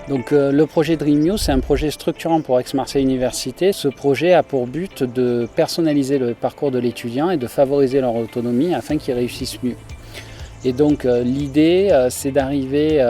Donc le projet DreamU, c'est un projet structurant pour Aix-Marseille Université. Ce projet a pour but de personnaliser le parcours de l'étudiant et de favoriser leur autonomie afin qu'ils réussissent mieux. Et donc l'idée, c'est d'arriver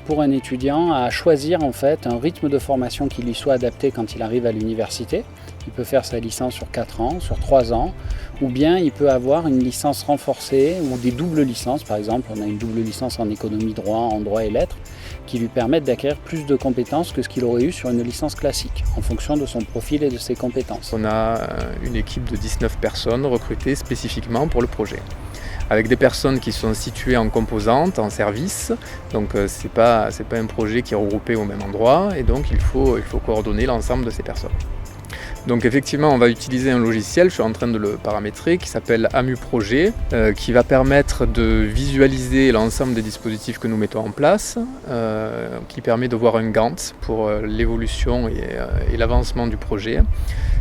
pour un étudiant à choisir en fait un rythme de formation qui lui soit adapté quand il arrive à l'université. Il peut faire sa licence sur 4 ans, sur 3 ans, ou bien il peut avoir une licence renforcée ou des doubles licences. Par exemple, on a une double licence en économie droit, en droit et lettres, qui lui permettent d'acquérir plus de compétences que ce qu'il aurait eu sur une licence classique, en fonction de son profil et de ses compétences. On a une équipe de 19 personnes recrutées spécifiquement pour le projet, avec des personnes qui sont situées en composantes, en service. Donc c'est pas un projet qui est regroupé au même endroit, et donc il faut coordonner l'ensemble de ces personnes. Donc effectivement, on va utiliser un logiciel, je suis en train de le paramétrer, qui s'appelle AMU Projet, qui va permettre de visualiser l'ensemble des dispositifs que nous mettons en place, qui permet de voir un Gantt pour l'évolution et l'avancement du projet.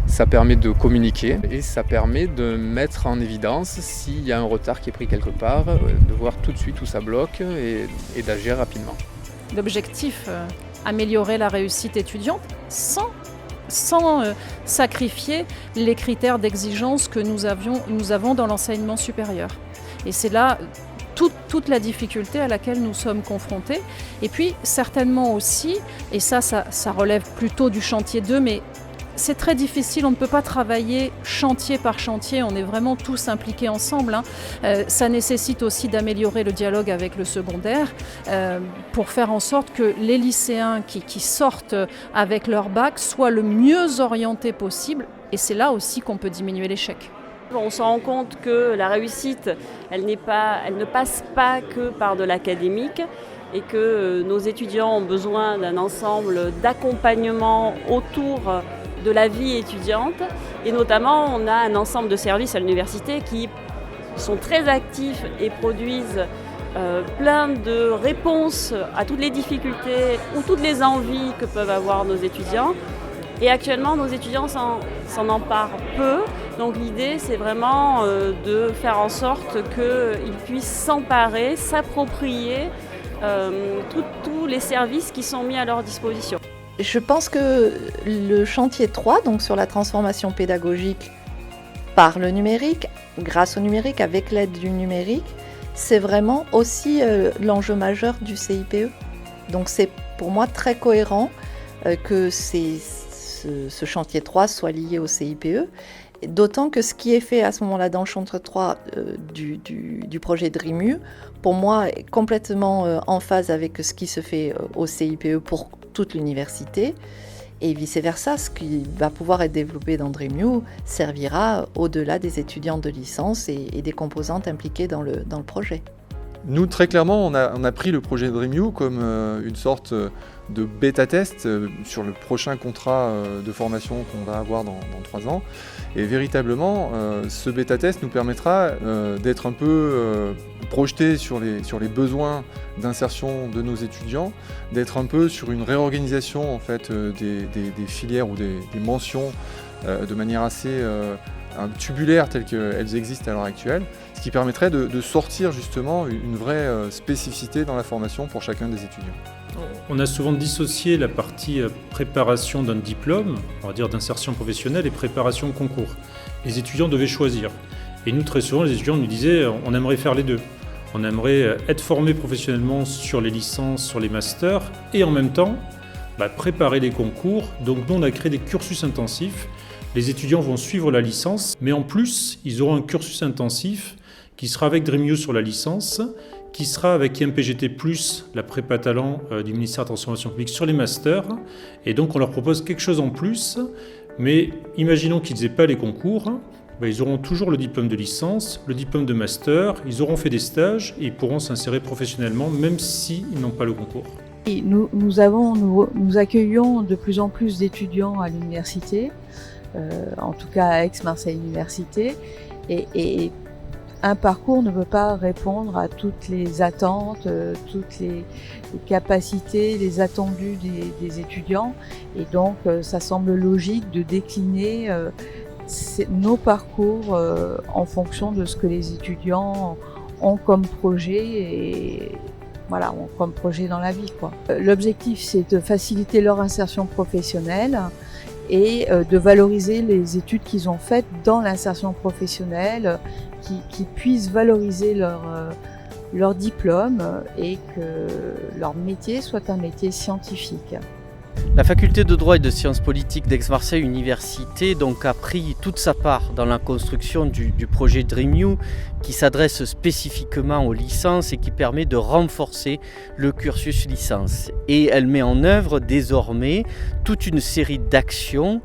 Ça permet de communiquer et ça permet de mettre en évidence s'il y a un retard qui est pris quelque part, de voir tout de suite où ça bloque et d'agir rapidement. L'objectif, améliorer la réussite étudiante sans sacrifier les critères d'exigence que nous avons dans l'enseignement supérieur. Et c'est là toute la difficulté à laquelle nous sommes confrontés. Et puis certainement aussi, et ça relève plutôt du chantier 2, mais c'est très difficile, on ne peut pas travailler chantier par chantier, on est vraiment tous impliqués ensemble. Ça nécessite aussi d'améliorer le dialogue avec le secondaire pour faire en sorte que les lycéens qui sortent avec leur bac soient le mieux orientés possible. Et c'est là aussi qu'on peut diminuer l'échec. On se rend compte que la réussite, elle ne passe pas que par de l'académique, et que nos étudiants ont besoin d'un ensemble d'accompagnement autour de la vie étudiante. Et notamment, on a un ensemble de services à l'université qui sont très actifs et produisent plein de réponses à toutes les difficultés ou toutes les envies que peuvent avoir nos étudiants. Et actuellement, nos étudiants s'en emparent peu. Donc l'idée, c'est vraiment de faire en sorte qu'ils puissent s'emparer, s'approprier tous les services qui sont mis à leur disposition. Je pense que le chantier 3, donc sur la transformation pédagogique par le numérique, grâce au numérique, avec l'aide du numérique, c'est vraiment aussi l'enjeu majeur du CIPE. Donc c'est pour moi très cohérent que ce chantier 3 soit lié au CIPE. D'autant que ce qui est fait à ce moment-là dans le chantier 3 du projet DreamU, pour moi, est complètement en phase avec ce qui se fait au CIPE pour toute l'université. Et vice-versa, ce qui va pouvoir être développé dans DreamU servira au-delà des étudiants de licence et des composantes impliquées dans le projet. Nous, très clairement, on a pris le projet DreamU comme une sorte de bêta-test sur le prochain contrat de formation qu'on va avoir dans 3 ans. Et véritablement, ce bêta-test nous permettra d'être un peu projeté sur les besoins d'insertion de nos étudiants, d'être un peu sur une réorganisation en fait, des filières ou des mentions de manière assez tubulaire telles qu'elles existent à l'heure actuelle, ce qui permettrait de sortir justement une vraie spécificité dans la formation pour chacun des étudiants. On a souvent dissocié la partie préparation d'un diplôme, on va dire d'insertion professionnelle, et préparation concours. Les étudiants devaient choisir. Et nous, très souvent, les étudiants nous disaient on aimerait faire les deux. On aimerait être formé professionnellement sur les licences, sur les masters, et en même temps préparer les concours. Donc nous, on a créé des cursus intensifs. Les étudiants vont suivre la licence, mais en plus, ils auront un cursus intensif qui sera avec DreamU sur la licence, qui sera avec IMPGT+, la prépa talent du ministère de la Transformation publique sur les masters. Et donc on leur propose quelque chose en plus, mais imaginons qu'ils n'aient pas les concours, ils auront toujours le diplôme de licence, le diplôme de master, ils auront fait des stages et ils pourront s'insérer professionnellement même s'ils n'ont pas le concours. Et nous accueillons de plus en plus d'étudiants à l'université, en tout cas à Aix-Marseille Université, et un parcours ne peut pas répondre à toutes les attentes, toutes les capacités, les attendus des étudiants. Et donc, ça semble logique de décliner nos parcours en fonction de ce que les étudiants ont comme projet voilà, comme projet dans la vie, quoi. L'objectif, c'est de faciliter leur insertion professionnelle et de valoriser les études qu'ils ont faites dans l'insertion professionnelle, qui puissent valoriser leur diplôme et que leur métier soit un métier scientifique. La faculté de droit et de sciences politiques d'Aix-Marseille Université donc, a pris toute sa part dans la construction du projet DreamU qui s'adresse spécifiquement aux licences et qui permet de renforcer le cursus licence. Et elle met en œuvre désormais toute une série d'actions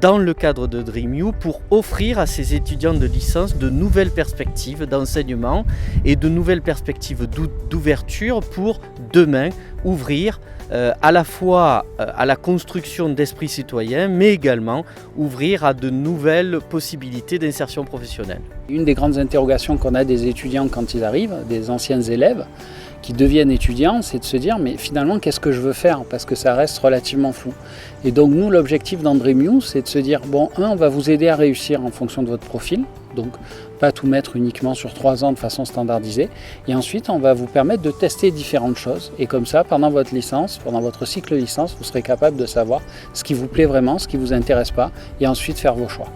dans le cadre de DreamU pour offrir à ses étudiants de licence de nouvelles perspectives d'enseignement et de nouvelles perspectives d'ouverture pour demain ouvrir à la fois à la construction d'esprit citoyen, mais également ouvrir à de nouvelles possibilités d'insertion professionnelle. Une des grandes interrogations qu'on a des étudiants quand ils arrivent, des anciens élèves qui deviennent étudiants, c'est de se dire mais finalement qu'est-ce que je veux faire, parce que ça reste relativement flou. Et donc nous l'objectif dans DreamU, c'est de se dire bon, on va vous aider à réussir en fonction de votre profil, donc pas tout mettre uniquement sur 3 ans de façon standardisée, et ensuite on va vous permettre de tester différentes choses, et comme ça pendant votre licence, pendant votre cycle licence, vous serez capable de savoir ce qui vous plaît vraiment, ce qui vous intéresse pas, et ensuite faire vos choix.